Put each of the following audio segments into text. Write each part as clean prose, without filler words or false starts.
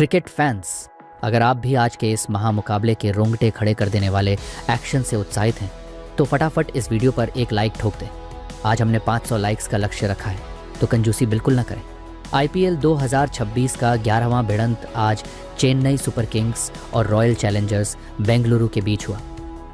Cricket fans, अगर आप भी आज के इस महामुकाबले के रोंगटे खड़े कर देने वाले एक्शन से उत्साहित हैं तो फटाफट इस वीडियो पर एक लाइक ठोक दें। आज हमने 500 लाइक्स का लक्ष्य रखा है, तो कंजूसी बिल्कुल ना करें। आईपीएल 2026 का 11वां भिड़ंत आज चेन्नई सुपर किंग्स और रॉयल चैलेंजर्स बेंगलुरु के बीच हुआ।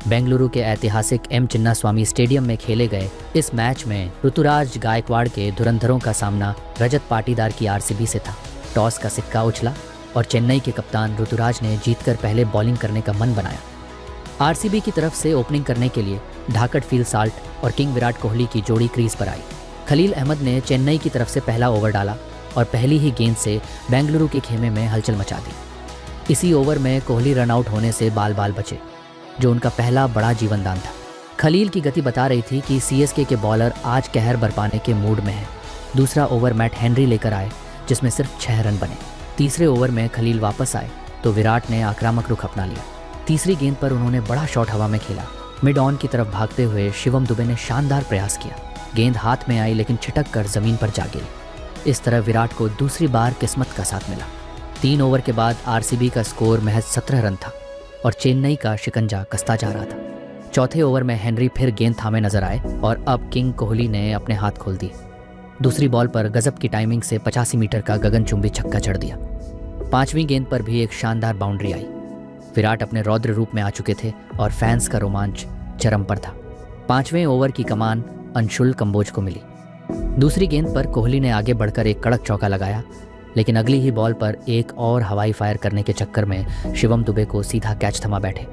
बेंगलुरु के ऐतिहासिक एम चिन्नास्वामी स्टेडियम में खेले गए इस मैच में ऋतुराज गायकवाड़ के धुरंधरों का सामना रजत पाटीदार की आरसीबी से था। टॉस का सिक्का उछला और चेन्नई के कप्तान ऋतुराज ने जीतकर पहले बॉलिंग करने का मन बनाया। आरसीबी की तरफ से ओपनिंग करने के लिए ढाकट फील साल्ट और किंग विराट कोहली की जोड़ी क्रीज पर आई। खलील अहमद ने चेन्नई की तरफ से पहला ओवर डाला और पहली ही गेंद से बेंगलुरु के खेमे में हलचल मचा दी। इसी ओवर में कोहली रनआउट होने से बाल बाल बचे, जो उनका पहला बड़ा जीवनदान था। खलील की गति बता रही थी कि सीएसके के बॉलर आज कहर बरपाने के मूड में हैं। दूसरा ओवर मैट हेनरी लेकर आए, जिसमें सिर्फ 6 रन बने। तीसरे ओवर में खलील वापस आए तो विराट ने आक्रामक रुख अपना लिया। तीसरी गेंद पर उन्होंने बड़ा शॉट हवा में खेला। मिड ऑन की तरफ भागते हुए शिवम दुबे ने शानदार प्रयास किया। गेंद हाथ में आई लेकिन छिटक कर जमीन पर जा गिरी। इस तरह विराट को दूसरी बार किस्मत का साथ मिला। 3 ओवर के बाद आरसीबी का स्कोर महज 17 रन था और चेन्नई का शिकंजा कसता जा रहा था। चौथे ओवर में हेनरी फिर गेंद थामे नजर आए और अब किंग कोहली ने अपने हाथ खोल दिए। दूसरी बॉल पर गजब की टाइमिंग से 85 मीटर का गगनचुंबी छक्का जड़ दिया। 5वीं गेंद पर भी एक शानदार बाउंड्री आई। विराट अपने रौद्र रूप में आ चुके थे और फैंस का रोमांच चरम पर था। 5वें ओवर की कमान अंशुल कंबोज को मिली। दूसरी गेंद पर कोहली ने आगे बढ़कर एक कड़क चौका लगाया, लेकिन अगली ही बॉल पर एक और हवाई फायर करने के चक्कर में शिवम दुबे को सीधा कैच थमा बैठे।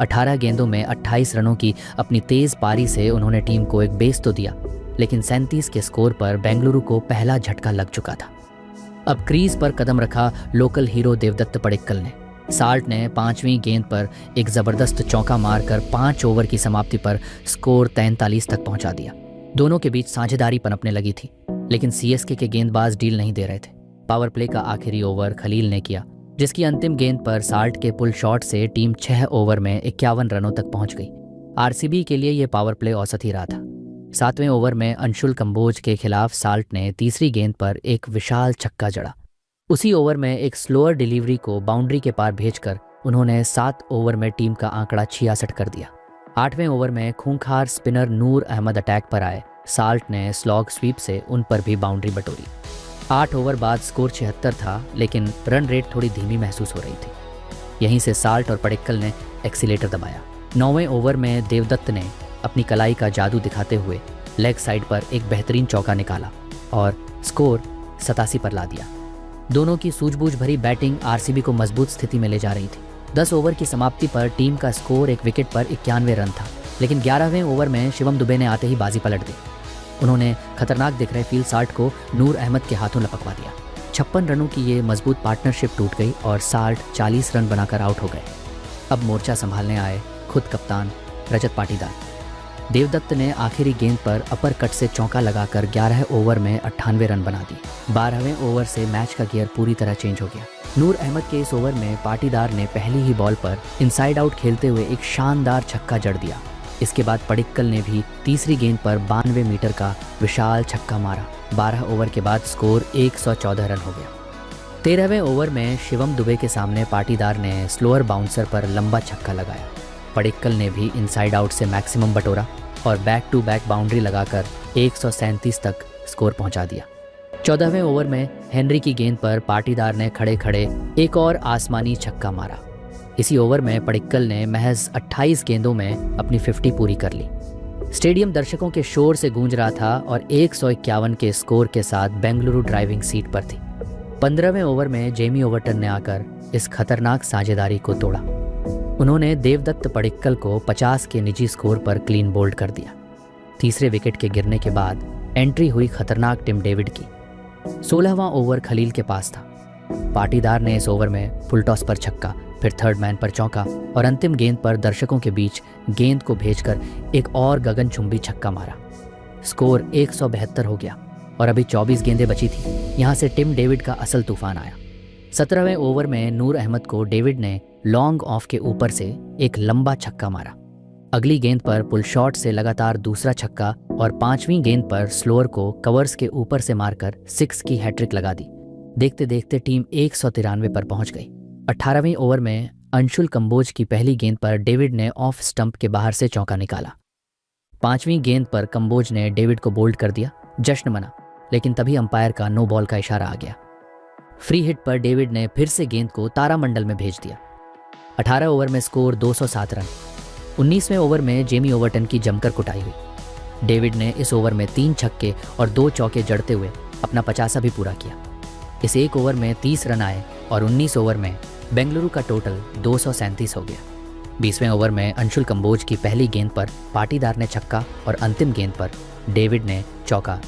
18 गेंदों में 28 रनों की अपनी तेज पारी से उन्होंने टीम को एक बेस तो दिया, लेकिन 37 के स्कोर पर बेंगलुरु को पहला झटका लग चुका था। अब क्रीज पर कदम रखा लोकल हीरो देवदत्त पडिक्कल ने। साल्ट ने 5वीं गेंद पर एक जबरदस्त चौका मारकर 5 ओवर की समाप्ति पर स्कोर 43 तक पहुंचा दिया। दोनों के बीच साझेदारी पनपने लगी थी, लेकिन सीएसके के गेंदबाज डील नहीं दे रहे थे। पावर प्ले का आखिरी ओवर खलील ने किया, जिसकी अंतिम गेंद पर साल्ट के पुल शॉट से टीम 6 ओवर में 51 रनों तक पहुंच गई। आरसीबी के लिए यह पावर प्ले औसत ही रहा था। 7वें ओवर में अंशुल कंबोज के खिलाफ साल्ट ने तीसरी गेंद पर एक विशाल छक्का जड़ा। उसी ओवर में एक स्लोअर डिलीवरी को बाउंड्री के पार भेजकर उन्होंने 7 ओवर में टीम का आंकड़ा 66 कर दिया। 8वें ओवर में खूंखार स्पिनर नूर अहमद अटैक पर आए। साल्ट ने स्लॉग स्वीप से उन पर भी बाउंड्री बटोरी। 8 ओवर बाद स्कोर 76 था, लेकिन रन रेट थोड़ी धीमी महसूस हो रही थी। यहीं से साल्ट और पडिक्कल ने एक्सीलेटर दबाया। 9वें ओवर में देवदत्त ने अपनी कलाई का जादू दिखाते हुए लेग साइड पर एक बेहतरीन चौका निकाला और स्कोर 87 पर ला दिया। दोनों की सूझबूझ भरी बैटिंग आरसीबी को मजबूत स्थिति में ले जा रही थी। 10 ओवर की समाप्ति पर टीम का स्कोर एक विकेट पर 91 रन था, लेकिन 11वें ओवर में शिवम दुबे ने आते ही बाजी पलट दी। उन्होंने खतरनाक दिख रहे फील साल्ट को नूर अहमद के हाथों लपकवा दिया। 56 रनों की ये मजबूत पार्टनरशिप टूट गई और साल्ट 40 रन बनाकर आउट हो गए। अब मोर्चा संभालने आए खुद कप्तान रजत पाटीदार। देवदत्त ने आखिरी गेंद पर अपर कट से चौका लगाकर 11 ओवर में 98 रन बना दी। 12वें ओवर से मैच का गियर पूरी तरह चेंज हो गया। नूर अहमद के इस ओवर में पाटीदार ने पहली ही बॉल पर इनसाइड आउट खेलते हुए एक शानदार छक्का जड़ दिया। इसके बाद पडिक्कल ने भी तीसरी गेंद पर 92 मीटर का विशाल छक्का मारा। 12 ओवर के बाद स्कोर 114 रन हो गया। 13वें ओवर में शिवम दुबे के सामने पाटीदार ने स्लोअर बाउंसर पर लंबा छक्का लगाया। पडिक्कल ने भी इनसाइड आउट से मैक्सिमम बटोरा और बैक टू बैक बाउंड्री लगाकर 137 तक स्कोर पहुंचा दिया। 14वें ओवर में हेनरी की गेंद पर पाटीदार ने खड़े खड़े एक और आसमानी छक्का मारा। इसी ओवर में पडिक्कल ने महज 28 गेंदों में अपनी 50 पूरी कर ली। स्टेडियम दर्शकों के शोर से गूंज रहा था और 151 के स्कोर के साथ बेंगलुरु ड्राइविंग सीट पर थी। 15वें ओवर में जेमी ओवर्टन ने आकर इस खतरनाक साझेदारी को तोड़ा। उन्होंने देवदत्त पडिक्कल को 50 के निजी स्कोर पर क्लीन बोल्ड कर दिया। तीसरे विकेट के गिरने के बाद एंट्री हुई खतरनाक टिम डेविड की। 16वां ओवर खलील के पास था। पाटीदार ने इस ओवर में फुल टॉस पर छक्का, फिर थर्ड मैन पर चौका और अंतिम गेंद पर दर्शकों के बीच गेंद को भेजकर एक और गगनचुंबी छक्का मारा। स्कोर 172 हो गया और अभी 24 गेंदें बची थी। यहाँ से टिम डेविड का असल तूफान आया। 17वें ओवर में नूर अहमद को डेविड ने लॉन्ग ऑफ के ऊपर से एक लंबा छक्का मारा। अगली गेंद पर पुल शॉट से लगातार दूसरा छक्का और 5वीं गेंद पर स्लोअर को कवर्स के ऊपर से मारकर 6 की हैट्रिक लगा दी। देखते देखते टीम 193 पर पहुंच गई। 18वें ओवर में अंशुल कंबोज की पहली गेंद पर डेविड ने ऑफ स्टंप के बाहर से चौका निकाला। 5वीं गेंद पर कंबोज ने डेविड को बोल्ड कर दिया। जश्न मना, लेकिन तभी अंपायर का नो बॉल का इशारा आ गया। फ्री हिट पर डेविड ने फिर से गेंद को तारामंडल में भेज दिया। 18 ओवर में स्कोर 207 रन। 19वें ओवर में जेमी ओवर्टन की जमकर कुटाई हुई। डेविड ने इस ओवर में 3 छक्के और 2 चौके जड़ते हुए अपना 50 भी पूरा किया। इस एक ओवर में 30 रन आए और 19 ओवर में बेंगलुरु का टोटल 237 हो गया। 20वें ओवर में अंशुल कंबोज की पहली गेंद पर पाटीदार ने छक्का और अंतिम गेंद पर डेविड ने चौका